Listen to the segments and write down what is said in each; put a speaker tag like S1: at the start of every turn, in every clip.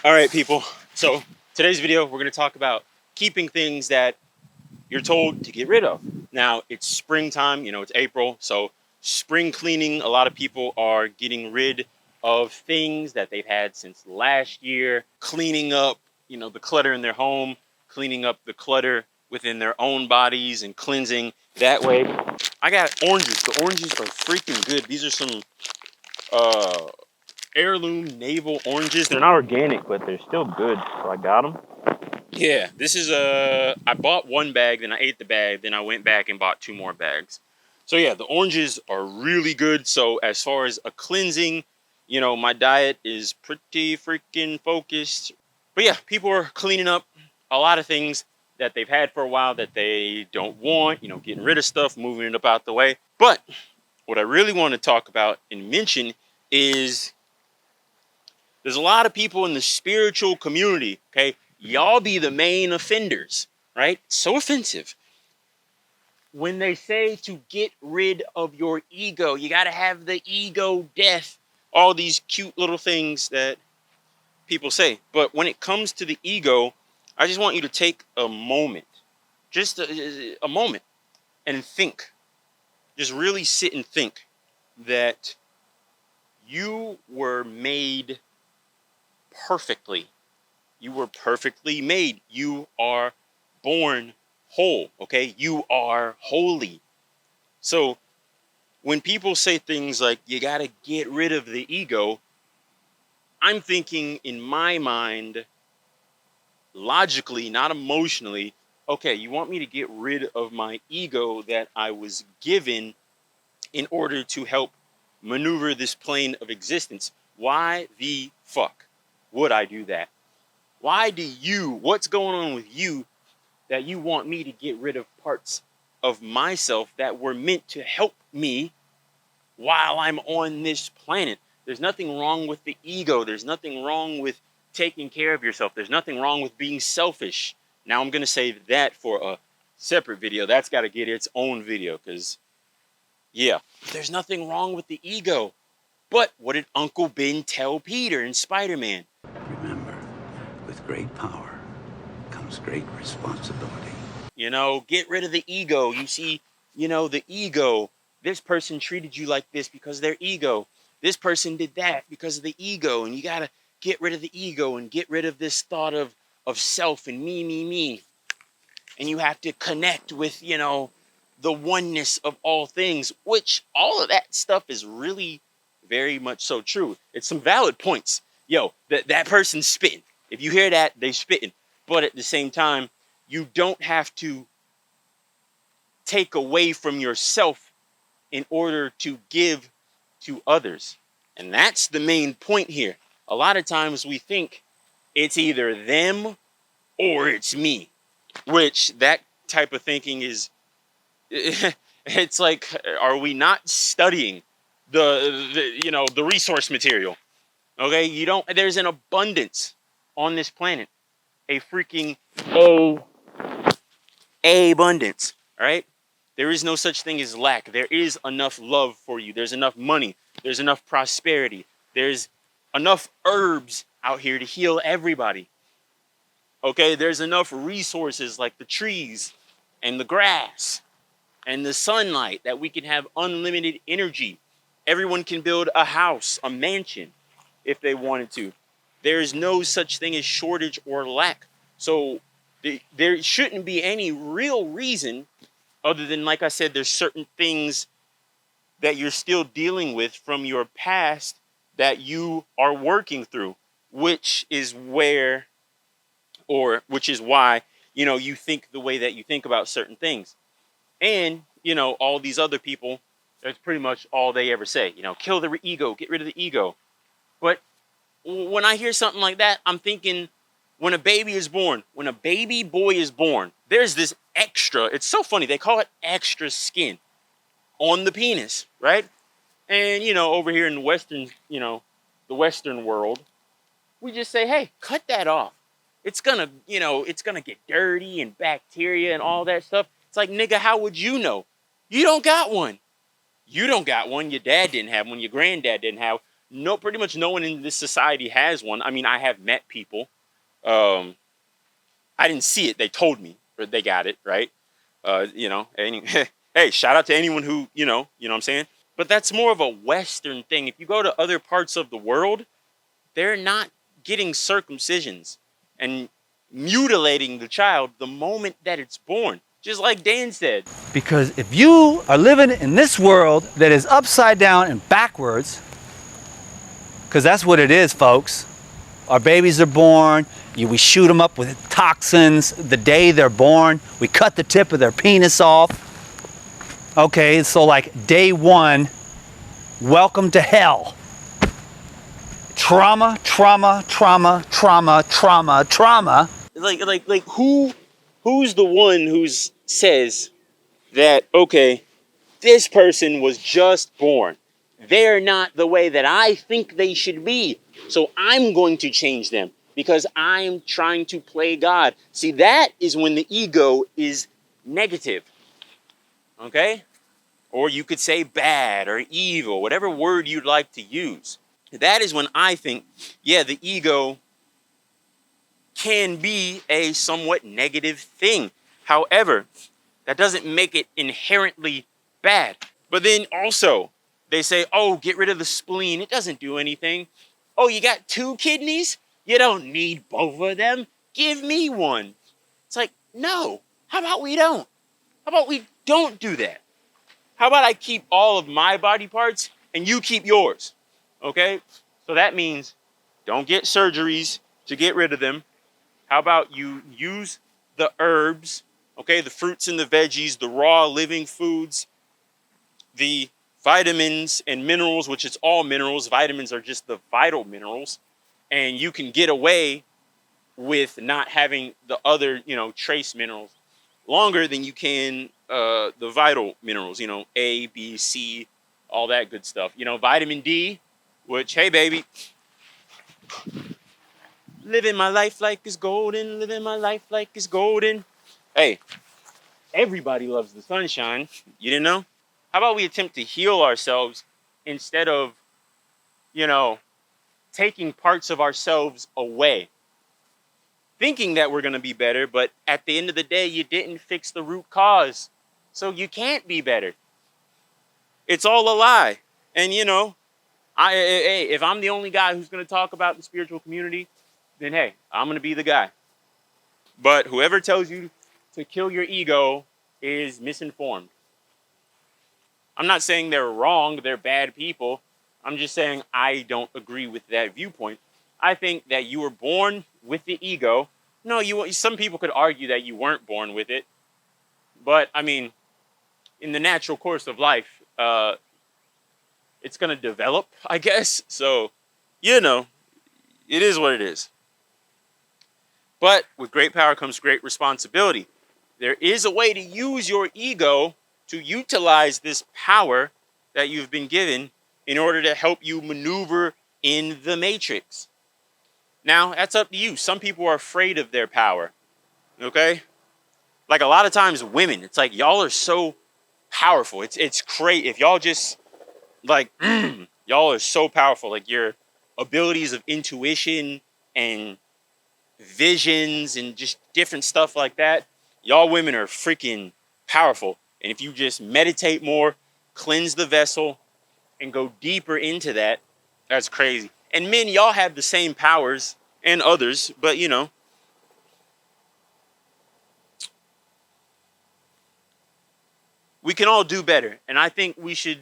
S1: All right, people. So today's video, we're going to talk about keeping things that you're told to get rid of. Now, it's springtime, it's April. So spring cleaning, a lot of people are getting rid of things that they've had since last year, cleaning up, the clutter in their home, cleaning up the clutter within their own bodies and cleansing that way. I got oranges. The oranges are freaking good. These are some heirloom navel oranges. They're not organic, but they're still good, so I got them. Yeah, this is I bought one bag, then I ate the bag, then I went back and bought 2 more bags. So yeah, the oranges are really good. So as far as a cleansing, my diet is pretty freaking focused. But yeah, people are cleaning up a lot of things that they've had for a while that they don't want, getting rid of stuff, moving it up out the way. But what I really want to talk about and mention is there's a lot of people in the spiritual community, okay? Y'all be the main offenders, right? So offensive. When they say to get rid of your ego, you got to have the ego death, all these cute little things that people say. But when it comes to the ego, I just want you to take a moment, just a moment, and think. Just really sit and think that you were made perfectly. You were perfectly made. You are born whole, okay? You are holy. So when people say things like, you got to get rid of the ego, I'm thinking in my mind, logically, not emotionally, okay, you want me to get rid of my ego that I was given in order to help maneuver this plane of existence. Why the fuck would I do that? What's going on with you that you want me to get rid of parts of myself that were meant to help me while I'm on this planet? There's nothing wrong with the ego. There's nothing wrong with taking care of yourself. There's nothing wrong with being selfish. Now I'm going to save that for a separate video. That's got to get its own video because, yeah, there's nothing wrong with the ego. But what did Uncle Ben tell Peter in Spider-Man?
S2: Remember, with great power comes great responsibility.
S1: Get rid of the ego. You see, the ego. This person treated you like this because of their ego. This person did that because of the ego. And you got to get rid of the ego and get rid of this thought of self and me. And you have to connect with, the oneness of all things, which all of that stuff is really very much so true. It's some valid points. Yo, that person's spitting. If you hear that, they spitting. But at the same time, you don't have to take away from yourself in order to give to others. And that's the main point here. A lot of times we think it's either them or it's me, which that type of thinking is, it's like, are we not studying the resource material? Okay, there's an abundance on this planet, a freaking abundance, all right? There is no such thing as lack. There is enough love for you. There's enough money. There's enough prosperity. There's enough herbs out here to heal everybody. Okay, there's enough resources like the trees and the grass and the sunlight that we can have unlimited energy. Everyone can build a house, a mansion, if they wanted to. There is no such thing as shortage or lack. So there shouldn't be any real reason other than, like I said, there's certain things that you're still dealing with from your past that you are working through, which is why, you think the way that you think about certain things. And, all these other people, that's pretty much all they ever say, kill the ego, get rid of the ego. But when I hear something like that, I'm thinking, when a baby boy is born, there's this extra, it's so funny, they call it extra skin on the penis, right? And, over here in the Western world, we just say, hey, cut that off. It's gonna get dirty and bacteria and all that stuff. It's like, nigga, how would you know? You don't got one. You don't got one. Your dad didn't have one. Your granddad didn't have. No, pretty much no one in this society has one. I mean, I have met people. Um, I didn't see it. They told me, or they got it, right? Hey, shout out to anyone who, what I'm saying? But that's more of a Western thing. If you go to other parts of the world, they're not getting circumcisions and mutilating the child the moment that it's born. Just like Dan said.
S3: Because if you are living in this world that is upside down and backwards, because that's what it is, folks. Our babies are born, we shoot them up with toxins the day they're born, we cut the tip of their penis off. Okay, so like day one, welcome to hell. Trauma, trauma, trauma, trauma, trauma, trauma.
S1: Like who's the one who says that, okay, this person was just born. They're not the way that I think they should be. So I'm going to change them because I'm trying to play God. See, that is when the ego is negative. Okay? Or you could say bad or evil, whatever word you'd like to use. That is when I think, yeah, the ego can be a somewhat negative thing. However, that doesn't make it inherently bad. But then also, they say, oh, get rid of the spleen. It doesn't do anything. Oh, you got 2 kidneys? You don't need both of them. Give me one. It's like, no. How about we don't? How about we don't do that? How about I keep all of my body parts and you keep yours? Okay? So that means don't get surgeries to get rid of them. How about you use the herbs, okay, the fruits and the veggies, the raw living foods, the vitamins and minerals, which it's all minerals. Vitamins are just the vital minerals. And you can get away with not having the other, trace minerals longer than you can the vital minerals, A, B, C, all that good stuff. Vitamin D, which, hey, baby, living my life like it's golden, living my life like it's golden. Hey, everybody loves the sunshine. You didn't know? How about we attempt to heal ourselves instead of, taking parts of ourselves away? Thinking that we're going to be better, but at the end of the day, you didn't fix the root cause. So you can't be better. It's all a lie. And, if I'm the only guy who's going to talk about the spiritual community, then, hey, I'm going to be the guy. But whoever tells you to kill your ego is misinformed. I'm not saying they're wrong, they're bad people. I'm just saying I don't agree with that viewpoint. I think that you were born with the ego. No, some people could argue that you weren't born with it. But, I mean, in the natural course of life, it's going to develop, I guess. So, it is what it is. But with great power comes great responsibility. There is a way to use your ego to utilize this power that you've been given in order to help you maneuver in the matrix. Now, that's up to you. Some people are afraid of their power, okay? Like a lot of times women, it's like y'all are so powerful. It's great. If y'all just like, y'all are so powerful. Like your abilities of intuition and visions and just different stuff like that. Y'all women are freaking powerful. And if you just meditate more, cleanse the vessel, and go deeper into that, that's crazy. And men, y'all have the same powers and others, but we can all do better. And I think we should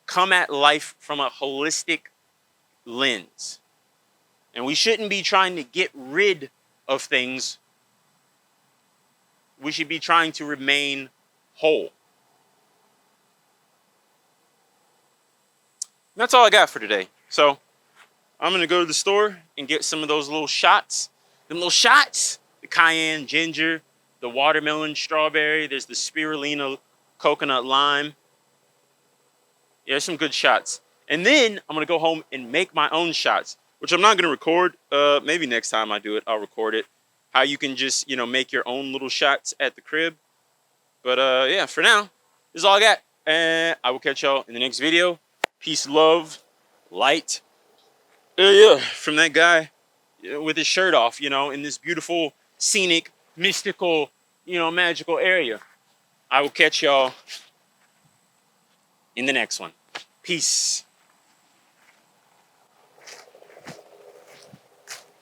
S1: come at life from a holistic lens. And we shouldn't be trying to get rid of things. We should be trying to remain whole. And that's all I got for today. So I'm going to go to the store and get some of those little shots. Them little shots. The cayenne ginger, the watermelon strawberry. There's the spirulina coconut lime. Yeah, there's some good shots. And then I'm going to go home and make my own shots, which I'm not going to record. Maybe next time I do it, I'll record it. How you can just, make your own little shots at the crib. But yeah, for now, this is all I got. And I will catch y'all in the next video. Peace, love, light. Yeah, from that guy with his shirt off, you know, in this beautiful, scenic, mystical, you know, magical area. I will catch y'all in the next one. Peace.